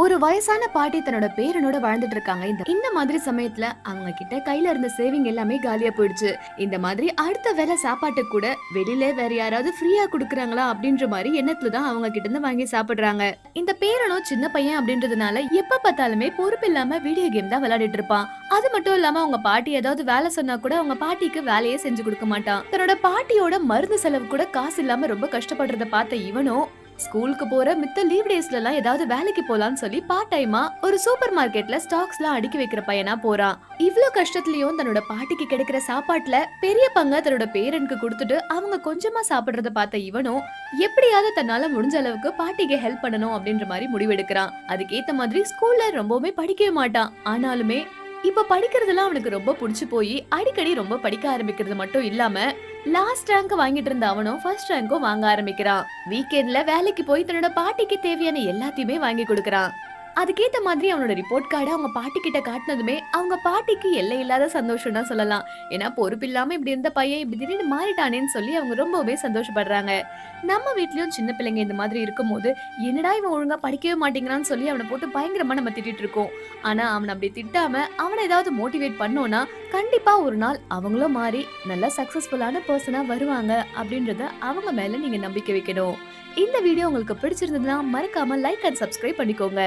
ஒரு வயசான பாட்டி தன்னோட பேரனோட வாழ்ந்துட்டு இருக்காங்க. இந்த மாதிரி சமயத்துல அவங்க கிட்ட கையில இருந்த சேவிங் எல்லாமே காலியா போயிடுச்சு. இந்த மாதிரி அடுத்த வேளை சாப்பாட்டுக்கு கூட வெளியில வேற யாராவது ஃப்ரீயா குடுக்குறாங்களா அப்படின்ற மாதிரி எண்ணத்துல தான் அவங்க கிட்ட இருந்து வாங்கி சாப்பிடுறாங்க. இந்த பேரனும் சின்ன பையன் அப்படின்றதுனால எப்ப பார்த்தாலுமே பொறுப்பு இல்லாம வீடியோ கேம் தான் விளையாடிட்டு இருப்பான். அது மட்டும் இல்லாம அவங்க பாட்டி ஏதாவது வேலை சொன்னா கூட அவங்க பாட்டிக்கு வேலையே செஞ்சு கொடுக்க மாட்டான். தன்னோட பாட்டியோட மருந்து செலவு கூட காசு இல்லாம ரொம்ப கஷ்டப்படுறத பார்த்த இவனும் ஸ்கூலுக்கு போற மித்த லீவ் டேஸ்ல எல்லாம் ஏதாவது வேலைக்கு போலான்னு சொல்லி பார்ட் டைமா ஒரு சூப்பர் மார்க்கெட்ல ஸ்டாக்ஸ் எல்லாம் அடுக்கி வைக்கிற பையனா போறான். இவ்ளோ கஷ்டத்துலயும் தன்னோட பாட்டிக்கு கிடைக்கிற சாப்பாட்டுல பெரிய பங்கா தன்னோட பேரனுக்கு கொடுத்துட்டு அவங்க கொஞ்சமா சாப்பிடுறத பார்த்த இவனும் எப்படியாவது தன்னால முடிஞ்ச அளவுக்கு பாட்டிக்கு ஹெல்ப் பண்ணணும் அப்படின்ற மாதிரி முடிவெடுக்கிறான். அதுக்கேத்த மாதிரி ஸ்கூல்ல ரொம்பவுமே படிக்கவே மாட்டான். ஆனாலுமே இப்ப படிக்கிறதுலாம் அவனுக்கு ரொம்ப புடிச்சு போய் அடிக்கடி ரொம்ப படிக்க ஆரம்பிக்கிறது மட்டும் இல்லாம லாஸ்ட் ரேங்க் வாங்கிட்டு இருந்த அவனும் ஃபர்ஸ்ட் ரேங்க்கும் வாங்க ஆரம்பிக்கிறான். வீக்கெண்ட்ல வேலைக்கு போய் தன்னோட பாட்டிக்கு தேவையான எல்லாத்தையுமே வாங்கி கொடுக்கறான். அதுக்கேத்த மாதிரி அவனோட ரிப்போர்ட் கார்டை அவங்க பாட்டி கிட்ட காட்டினதுமே அவங்க பாட்டிக்கு எல்லை இல்லாத சந்தோஷம் தான் சொல்லலாம். ஏன்னா பொறுப்பு இல்லாம இப்படி இருந்த பையன் இப்படி திடீர்னு மாறிட்டானேன்னு சொல்லி அவங்க ரொம்பவே சந்தோஷப்படுறாங்க. நம்ம வீட்லயும் சின்ன பிள்ளைங்க இந்த மாதிரி இருக்கும்போது என்னடா இவன் ஒழுங்கா படிக்கவே மாட்டேங்கிறான்னு சொல்லி அவனை போட்டு பயங்கரமா நம்ம திட்டிட்டு இருக்கோம். ஆனா அவனை அப்படி திட்டாம அவனை ஏதாவது மோட்டிவேட் பண்ணோம்னா கண்டிப்பா ஒரு நாள் அவங்களும் மாறி நல்ல சக்சஸ்ஃபுல்லான பர்சனா வருவாங்க அப்படின்றத அவங்க மேல நீங்க நம்பிக்கை வைக்கணும். இந்த வீடியோ உங்களுக்கு பிடிச்சிருந்ததுன்னா மறக்காம லைக் அண்ட் சப்ஸ்கிரைப் பண்ணிக்கோங்க.